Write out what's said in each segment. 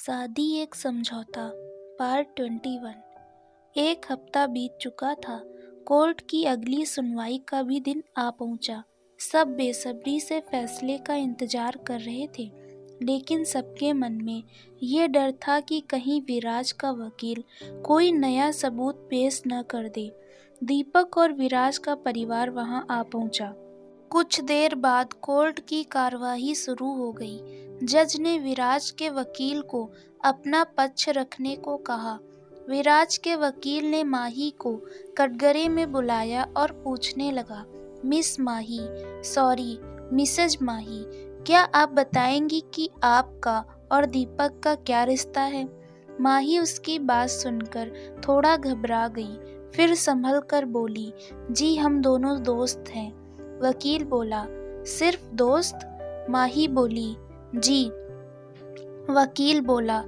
शादी एक समझौता पार्ट 21। एक हफ्ता बीत चुका था। कोर्ट की अगली सुनवाई का भी दिन आ पहुंचा। सब बेसब्री से फैसले का इंतजार कर रहे थे, लेकिन सबके मन में ये डर था कि कहीं विराज का वकील कोई नया सबूत पेश न कर दे। दीपक और विराज का परिवार वहां आ पहुंचा। कुछ देर बाद कोर्ट की कार्यवाही शुरू हो गई। जज ने विराज के वकील को अपना पक्ष रखने को कहा। विराज के वकील ने माही को कटघरे में बुलाया और पूछने लगा, मिस माही, सॉरी मिसेज माही, क्या आप बताएंगी कि आपका और दीपक का क्या रिश्ता है? माही उसकी बात सुनकर थोड़ा घबरा गई, फिर संभल कर बोली, जी हम दोनों दोस्त हैं। वकील बोला, सिर्फ दोस्त? माही बोली, जी। वकील बोला,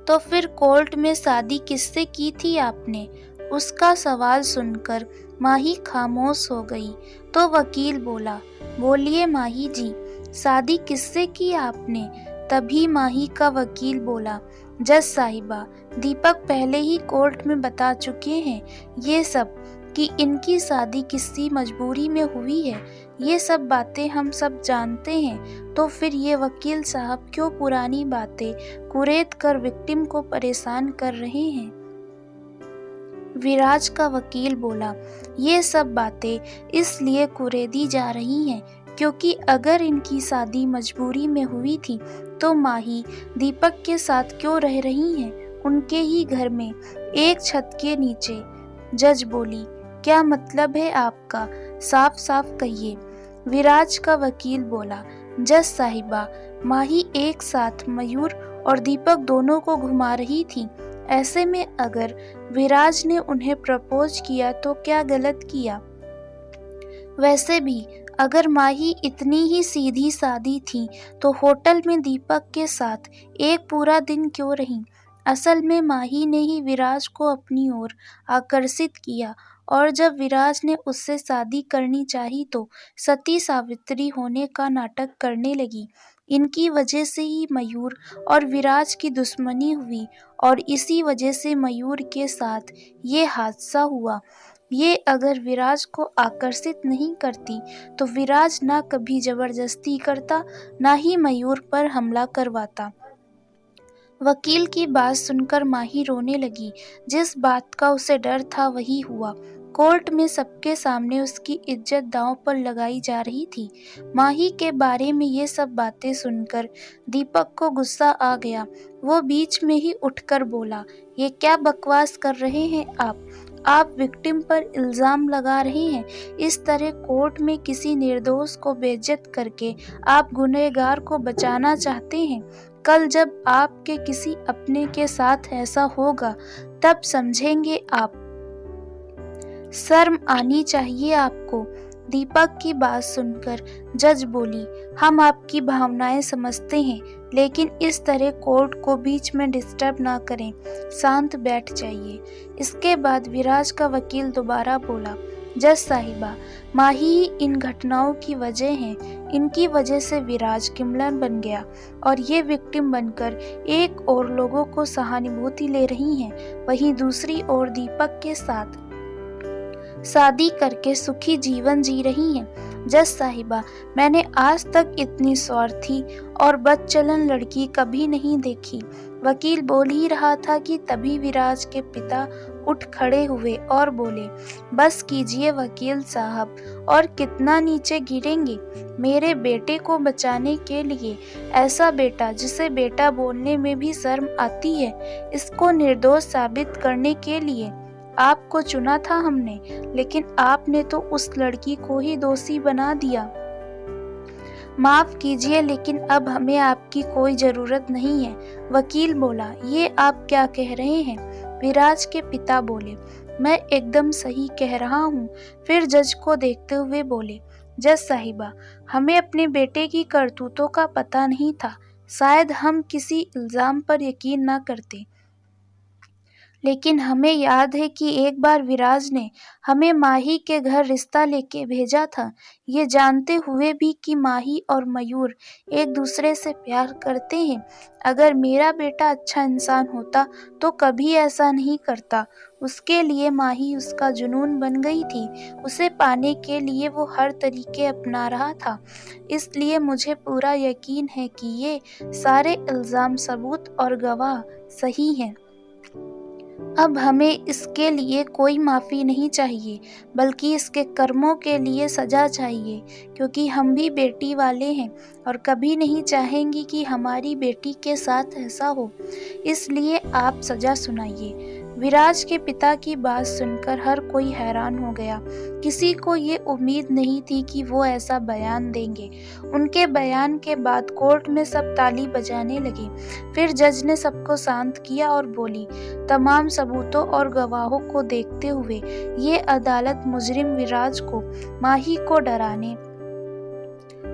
तो फिर कोर्ट में शादी किससे की थी आपने? उसका सवाल सुनकर माही खामोश हो गई। तो वकील बोला, बोलिए माही जी, शादी किससे की आपने? तभी माही का वकील बोला, जज साहिबा, दीपक पहले ही कोर्ट में बता चुके हैं ये सब कि इनकी शादी किसी मजबूरी में हुई है। ये सब बातें हम सब जानते हैं, तो फिर ये वकील साहब क्यों पुरानी बातें कुरेद कर विक्टिम को परेशान कर रहे हैं? विराज का वकील बोला, ये सब बातें इसलिए कुरेदी जा रही हैं क्योंकि अगर इनकी शादी मजबूरी में हुई थी तो माही दीपक के साथ क्यों रह रही हैं, उनके ही घर में, एक छत के नीचे। जज बोली, क्या मतलब है आपका? साफ साफ कहिए। विराज का वकील बोला, जज साहिबा, माही एक साथ मयूर और दीपक दोनों को घुमा रही थी। ऐसे में अगर विराज ने उन्हें प्रपोज किया तो क्या गलत किया? वैसे भी अगर माही इतनी ही सीधी सादी थी तो होटल में दीपक के साथ एक पूरा दिन क्यों रही? असल में माही ने ही विराज को अपनी ओर आकर्षित किया और जब विराज ने उससे शादी करनी चाही तो सती सावित्री होने का नाटक करने लगी। इनकी वजह से ही मयूर और विराज की दुश्मनी हुई और इसी वजह से मयूर के साथ ये हादसा हुआ। ये अगर विराज को आकर्षित नहीं करती तो विराज ना कभी जबरदस्ती करता, ना ही मयूर पर हमला करवाता। वकील की बात सुनकर माही रोने लगी। जिस बात का उसे डर था वही हुआ। कोर्ट में सबके सामने उसकी इज्जत दांव पर लगाई जा रही थी। माही के बारे में ये सब बातें सुनकर दीपक को गुस्सा आ गया। वो बीच में ही उठकर बोला, ये क्या बकवास कर रहे हैं आप विक्टिम पर इल्जाम लगा रहे हैं। इस तरह कोर्ट में किसी निर्दोष को बेइज्जत करके आप गुनहगार को बचाना चाहते हैं। कल जब आपके किसी अपने के साथ ऐसा होगा तब समझेंगे आप। शर्म आनी चाहिए आपको। दीपक की बात सुनकर जज बोली, हम आपकी भावनाएं समझते हैं, लेकिन इस तरह कोर्ट को बीच में डिस्टर्ब ना करें, शांत बैठ जाइए। इसके बाद विराज का वकील दोबारा बोला, जज साहिबा, माही ही इन घटनाओं की वजह है। इनकी वजह से विराज किमलन बन गया और ये विक्टिम बनकर एक और लोगों को सहानुभूति ले रही हैं, वहीं दूसरी ओर दीपक के साथ शादी करके सुखी जीवन जी रही हैं। जज साहिबा, मैंने आज तक इतनी स्वार्थी और बदचलन लड़की कभी नहीं देखी। वकील बोल ही रहा था कि तभी विराज के पिता उठ खड़े हुए और बोले, बस कीजिए वकील साहब, और कितना नीचे गिरेंगे? मेरे बेटे को बचाने के लिए, ऐसा बेटा जिसे बेटा बोलने में भी शर्म आती है, इसको निर्दोष साबित करने के लिए आपको चुना था हमने, लेकिन आपने तो उस लड़की को ही दोषी बना दिया। माफ कीजिए, लेकिन अब हमें आपकी कोई जरूरत नहीं है। वकील बोला, ये आप क्या कह रहे हैं? विराज के पिता बोले, मैं एकदम सही कह रहा हूँ। फिर जज को देखते हुए बोले, जज साहिबा, हमें अपने बेटे की करतूतों का पता नहीं था, शायद हम किसी इल्जाम पर यकीन न करते, लेकिन हमें याद है कि एक बार विराज ने हमें माही के घर रिश्ता लेके भेजा था, ये जानते हुए भी कि माही और मयूर एक दूसरे से प्यार करते हैं। अगर मेरा बेटा अच्छा इंसान होता तो कभी ऐसा नहीं करता। उसके लिए माही उसका जुनून बन गई थी। उसे पाने के लिए वो हर तरीके अपना रहा था। इसलिए मुझे पूरा यकीन है कि ये सारे इल्ज़ाम, सबूत और गवाह सही हैं। अब हमें इसके लिए कोई माफ़ी नहीं चाहिए, बल्कि इसके कर्मों के लिए सज़ा चाहिए, क्योंकि हम भी बेटी वाले हैं और कभी नहीं चाहेंगी कि हमारी बेटी के साथ ऐसा हो। इसलिए आप सज़ा सुनाइए। विराज के पिता की बात सुनकर हर कोई हैरान हो गया। किसी को ये उम्मीद नहीं थी कि वो ऐसा बयान देंगे। उनके बयान के बाद कोर्ट में सब ताली बजाने लगे। फिर जज ने सबको शांत किया और बोली, तमाम सबूतों और गवाहों को देखते हुए ये अदालत मुजरिम विराज को, माही को डराने,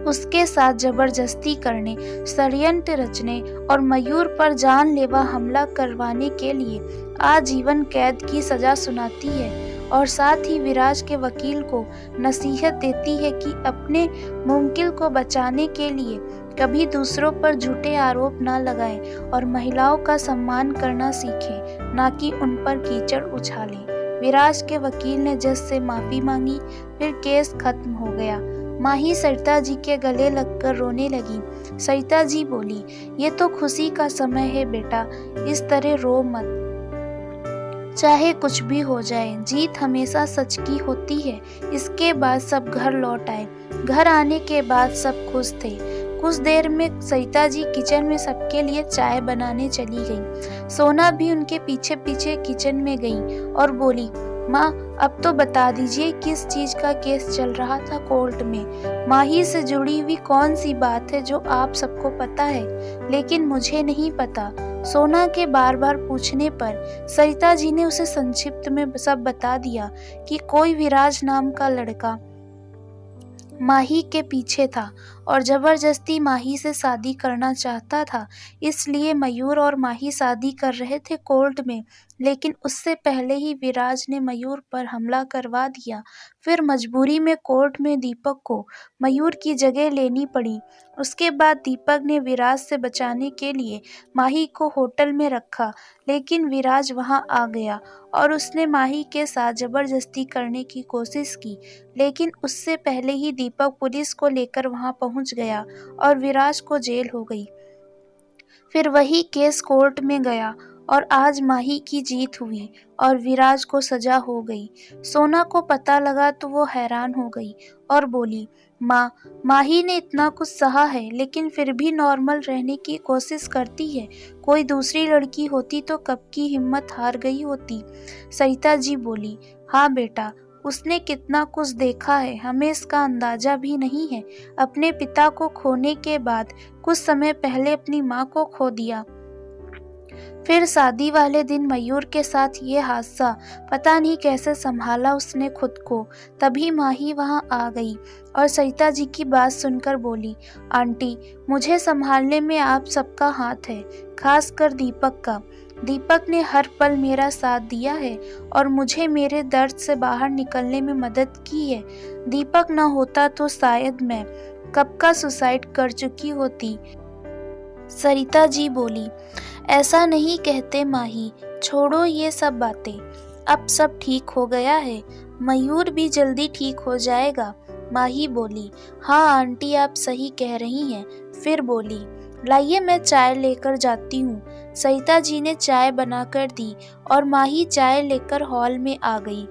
उसके साथ जबरदस्ती करने, षड्यंत्र रचने और मयूर पर जानलेवा हमला करवाने के लिए आजीवन कैद की सजा सुनाती है और साथ ही विराज के वकील को नसीहत देती है कि अपने मुवक्किल को बचाने के लिए कभी दूसरों पर झूठे आरोप न लगाएं और महिलाओं का सम्मान करना सीखें, ना कि उन पर कीचड़ उछालें। विराज के वकील ने जज से माफ़ी मांगी। फिर केस खत्म हो गया। माही सरिता जी के गले लगकर रोने लगी। सरिता जी बोली, ये तो खुशी का समय है बेटा, इस तरह रो मत। चाहे कुछ भी हो जाए, जीत हमेशा सच की होती है। इसके बाद सब घर लौट आए। घर आने के बाद सब खुश थे। कुछ देर में सरिता जी किचन में सबके लिए चाय बनाने चली गई। सोना भी उनके पीछे पीछे किचन में गई और बोली, माँ अब तो बता दीजिए किस चीज का केस चल रहा था कोर्ट में। माही से जुड़ी हुई कौन सी बात है जो आप सबको पता है लेकिन मुझे नहीं पता। सोना के बार बार पूछने पर सरिता जी ने उसे संक्षिप्त में सब बता दिया कि कोई विराज नाम का लड़का माही के पीछे था और जबरदस्ती माही से शादी करना चाहता था। इसलिए मयूर और माही शादी कर रहे थे कोर्ट में, लेकिन उससे पहले ही विराज ने मयूर पर हमला करवा दिया। फिर मजबूरी में कोर्ट में दीपक को मयूर की जगह लेनी पड़ी। उसके बाद दीपक ने विराज से बचाने के लिए माही को होटल में रखा, लेकिन विराज वहां आ गया और उसने माही के साथ जबरदस्ती करने की कोशिश की। लेकिन उससे पहले ही दीपक पुलिस को लेकर वहां पहुंच गया और विराज को जेल हो गई। फिर वही केस कोर्ट में गया और आज माही की जीत हुई और विराज को सजा हो गई। सोना को पता लगा तो वो हैरान हो गई और बोली, माँ, माही ने इतना कुछ सहा है लेकिन फिर भी नॉर्मल रहने की कोशिश करती है। कोई दूसरी लड़की होती तो कब की हिम्मत हार गई होती। सरिता जी बोली, हाँ बेटा, उसने कितना कुछ देखा है, हमें इसका अंदाजा भी नहीं है। अपने पिता को खोने के बाद कुछ समय पहले अपनी माँ को खो दिया। फिर शादी वाले दिन मयूर के साथ ये हादसा, पता नहीं कैसे संभाला उसने खुद को। तभी माही वहां आ गई और सरिता जी की बात सुनकर बोली, आंटी, मुझे संभालने में आप सबका हाथ है, खासकर दीपक का। दीपक ने हर पल मेरा साथ दिया है और मुझे मेरे दर्द से बाहर निकलने में मदद की है। दीपक न होता तो शायद मैं कब का सुसाइड कर चुकी होती। सरिता जी बोली, ऐसा नहीं कहते माही, छोड़ो ये सब बातें, अब सब ठीक हो गया है, मयूर भी जल्दी ठीक हो जाएगा। माही बोली, हाँ आंटी, आप सही कह रही हैं। फिर बोली, लाइए मैं चाय लेकर जाती हूँ। सरिता जी ने चाय बनाकर दी और माही चाय लेकर हॉल में आ गई।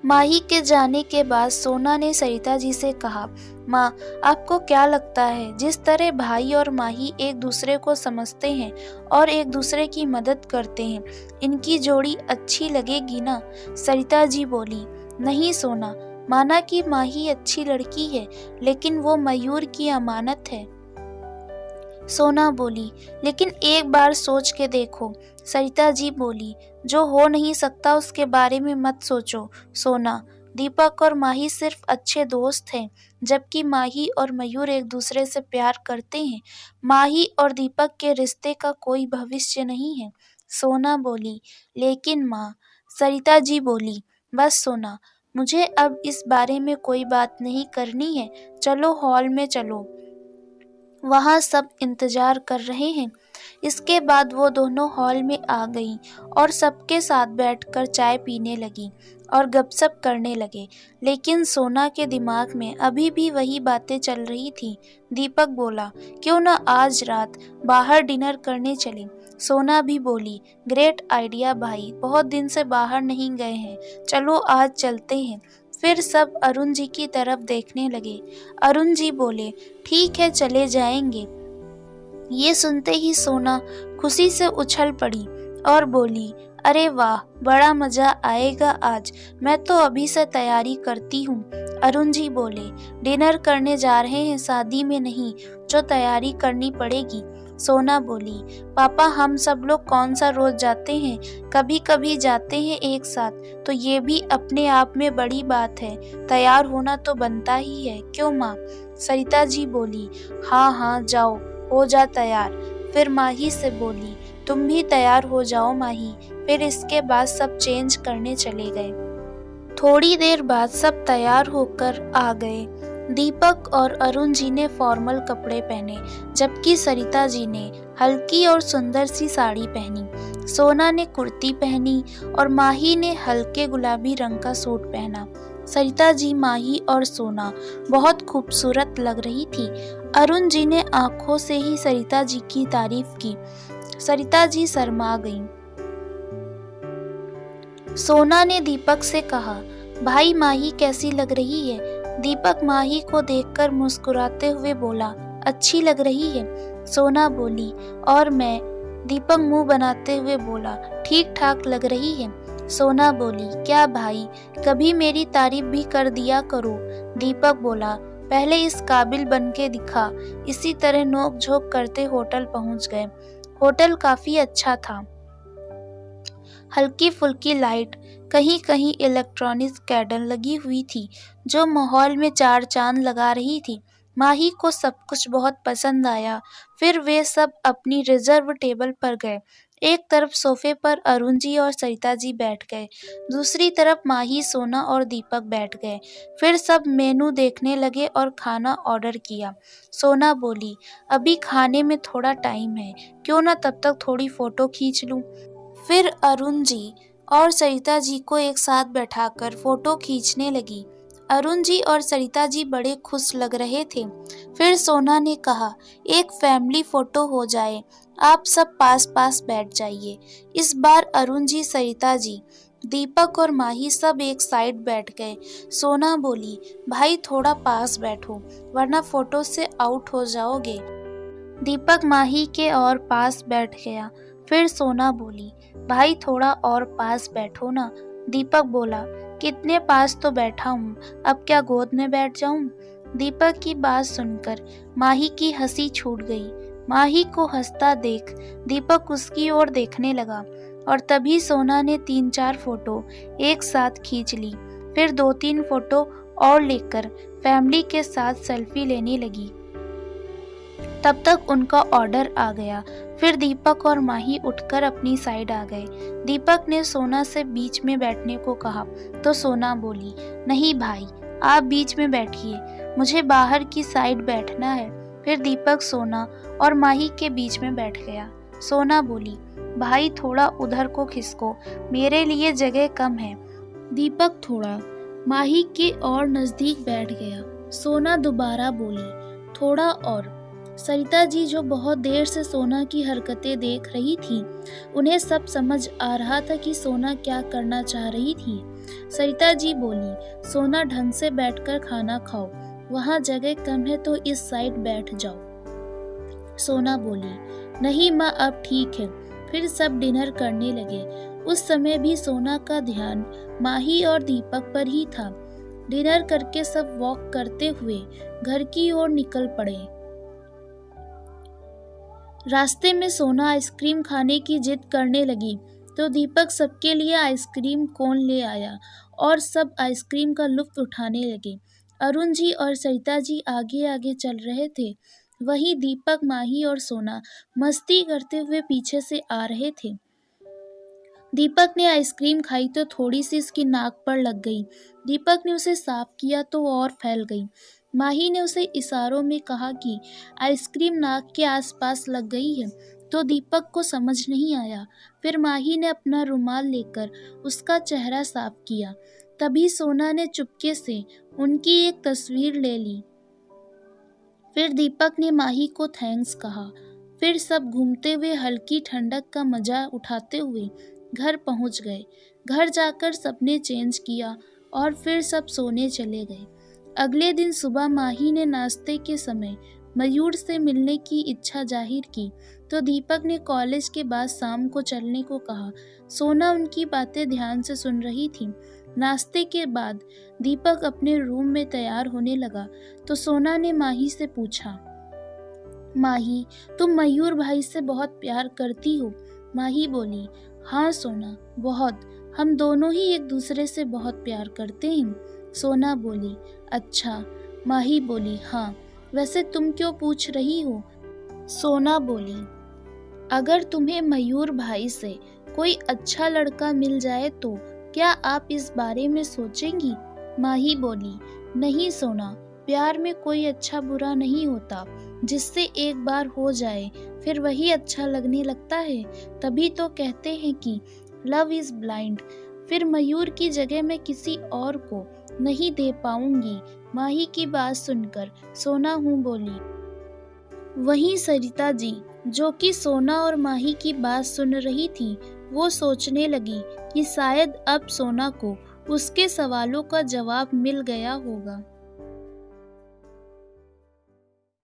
माही के जाने के बाद सोना ने सरिता जी से कहा, माँ, आपको क्या लगता है जिस तरह भाई और माही एक दूसरे को समझते हैं और एक दूसरे की मदद करते हैं, इनकी जोड़ी अच्छी लगेगी ना? सरिता जी बोली, नहीं सोना, माना कि माही अच्छी लड़की है लेकिन वो मयूर की अमानत है। सोना बोली, लेकिन एक बार सोच के देखो। सरिता जी बोली, जो हो नहीं सकता उसके बारे में मत सोचो सोना। दीपक और माही सिर्फ अच्छे दोस्त हैं, जबकि माही और मयूर एक दूसरे से प्यार करते हैं। माही और दीपक के रिश्ते का कोई भविष्य नहीं है। सोना बोली, लेकिन माँ। सरिता जी बोली, बस सोना, मुझे अब इस बारे में कोई बात नहीं करनी है, चलो हॉल में चलो, वहाँ सब इंतजार कर रहे हैं। इसके बाद वो दोनों हॉल में आ गईं और सबके साथ बैठकर चाय पीने लगी और गपशप करने लगे। लेकिन सोना के दिमाग में अभी भी वही बातें चल रही थी। दीपक बोला, क्यों ना आज रात बाहर डिनर करने चले। सोना भी बोली, ग्रेट आइडिया भाई, बहुत दिन से बाहर नहीं गए हैं, चलो आज चलते हैं। फिर सब अरुण जी की तरफ देखने लगे। अरुण जी बोले, ठीक है चले जाएंगे। ये सुनते ही सोना खुशी से उछल पड़ी और बोली, अरे वाह, बड़ा मजा आएगा आज, मैं तो अभी से तैयारी करती हूँ। अरुण जी बोले, डिनर करने जा रहे हैं, शादी में नहीं, जो तैयारी करनी पड़ेगी। सोना बोली, पापा हम सब लोग कौन सा रोज जाते हैं, कभी कभी जाते हैं एक साथ, तो ये भी अपने आप में बड़ी बात है, तैयार होना तो बनता ही है, क्यों माँ। सरिता जी बोली, हाँ हाँ जाओ, हो जा तैयार। फिर माही से बोली, तुम भी तैयार हो जाओ माही। फिर इसके बाद सब चेंज करने चले गए। थोड़ी देर बाद सब तैयार होकर आ गए। दीपक और अरुण जी ने फॉर्मल कपड़े पहने, जबकि सरिता जी ने हल्की और सुंदर सी साड़ी पहनी। सोना ने कुर्ती पहनी और माही ने हल्के गुलाबी रंग का सूट पहना। सरिता जी, माही और सोना बहुत खूबसूरत लग रही थी। अरुण जी ने आंखों से ही सरिता जी की तारीफ की। सरिता जी शर्मा गईं। सोना ने दीपक से कहा, भाई माही कैसी लग रही है। दीपक माही को देखकर मुस्कुराते हुए बोला, अच्छी लग रही है। सोना बोली, और मैं। दीपक मुंह बनाते हुए बोला, ठीक ठाक लग रही है। सोना बोली, क्या भाई, कभी मेरी तारीफ भी कर दिया करो। दीपक बोला, पहले इस काबिल बन के दिखा। इसी तरह नोक झोंक करते होटल पहुंच गए। होटल काफी अच्छा था। हल्की फुल्की लाइट, कहीं कहीं इलेक्ट्रॉनिक कैंडल लगी हुई थी, जो माहौल में चार चांद लगा रही थी। माही को सब कुछ बहुत पसंद आया। फिर वे सब अपनी रिजर्व टेबल पर गए। एक तरफ सोफे पर अरुण जी और सरिता जी बैठ गए, दूसरी तरफ माही, सोना और दीपक बैठ गए। फिर सब मेनू देखने लगे और खाना ऑर्डर किया। सोना बोली, अभी खाने में थोड़ा टाइम है, क्यों ना तब तक थोड़ी फोटो खींच लूं। फिर अरुण जी और सरिता जी को एक साथ बैठाकर फोटो खींचने लगी। अरुण जी और सरिता जी बड़े खुश लग रहे थे। फिर सोना ने कहा, एक फैमिली फोटो हो जाए, आप सब पास पास बैठ जाइए। इस बार अरुण जी, सरिता जी, दीपक और माही सब एक साइड बैठ गए। सोना बोली, भाई थोड़ा पास बैठो, वरना फोटो से आउट हो जाओगे। दीपक माही के और पास बैठ गया। फिर सोना बोली, भाई थोड़ा और पास बैठो ना। दीपक बोला, कितने पास तो बैठा हूँ, अब क्या गोद में बैठ जाऊं। दीपक की बात सुनकर माही की हंसी छूट गई। माही को हंसता देख दीपक उसकी ओर देखने लगा और तभी सोना ने 3-4 फोटो एक साथ खींच ली। फिर 2-3 फोटो और लेकर फैमिली के साथ सेल्फी लेने लगी। तब तक उनका ऑर्डर आ गया। फिर दीपक और माही उठकर अपनी साइड आ गए। दीपक ने सोना से बीच में बैठने को कहा तो सोना बोली, नहीं भाई, आप बीच में बैठिए, मुझे बाहर की साइड बैठना है। फिर दीपक सोना और माही के बीच में बैठ गया। सोना बोली, भाई थोड़ा उधर को खिसको, मेरे लिए जगह कम है। दीपक थोड़ा माही के और नजदीक बैठ गया। सोना दोबारा बोली, थोड़ा और। सरिता जी, जो बहुत देर से सोना की हरकतें देख रही थी, उन्हें सब समझ आ रहा था कि सोना क्या करना चाह रही थी। सरिता जी बोली, सोना ढंग से बैठकर खाना खाओ, वहाँ जगह कम है तो इस साइड बैठ जाओ। सोना बोली, नहीं माँ, अब ठीक है। फिर सब डिनर करने लगे। उस समय भी सोना का ध्यान माही और दीपक पर ही था। डिनर करके सब वॉक करते हुए घर की ओर निकल पड़े। रास्ते में सोना आइसक्रीम खाने की जिद करने लगी तो दीपक सबके लिए आइसक्रीम कोन ले आया और सब आइसक्रीम का लुत्फ उठाने लगे। अरुण जी और सरिता जी आगे आगे चल रहे थे, वहीं दीपक, माही और सोना मस्ती करते हुए पीछे से आ रहे थे। दीपक ने आइसक्रीम खाई तो थोड़ी सी इसकी नाक पर लग गई। दीपक ने उसे साफ किया तो और फैल गई। माही ने उसे इशारों में कहा कि आइसक्रीम नाक के आसपास लग गई है, तो दीपक को समझ नहीं आया। फिर माही ने अपना रुमाल लेकर उसका चेहरा साफ किया। तभी सोना ने चुपके से उनकी एक तस्वीर ले ली। फिर दीपक ने माही को थैंक्स कहा। फिर सब घूमते हुए हल्की ठंडक का मजा उठाते हुए घर पहुंच गए। घर जाकर सबने चेंज किया और फिर सब सोने चले गए। अगले दिन सुबह माही ने नाश्ते के समय मयूर से मिलने की इच्छा जाहिर की, तो दीपक ने कॉलेज के बाद शाम को चलने को कहा। सोना उनकी बातें ध्यान से सुन रही थी। नाश्ते के बाद दीपक अपने रूम में तैयार होने लगा तो सोना ने माही से पूछा, माही, तुम मयूर भाई से बहुत प्यार करती हो? माही बोली, हाँ सोना, बहुत। हम दोनों ही एक दूसरे से बहुत प्यार करते हैं। सोना बोली, अच्छा। माही बोली, हाँ। वैसे तुम क्यों पूछ रही हो? सोना बोली, अगर तुम्हें मयूर भाई से कोई अच्छा लड़का मिल जाए तो क्या आप इस बारे में सोचेंगी? माही बोली, नहीं सोना, प्यार में कोई अच्छा बुरा नहीं होता। जिससे एक बार हो जाए फिर वही अच्छा लगने लगता है। तभी तो कहते हैं कि लव इज ब्लाइंड। फिर मयूर की जगह मैं किसी और को नहीं दे पाऊंगी। माही की बात सुनकर सोना हूँ बोली। वहीं सरिता जी, जो कि सोना और माही की बात सुन रही थी, वो सोचने लगी कि शायद अब सोना को उसके सवालों का जवाब मिल गया होगा।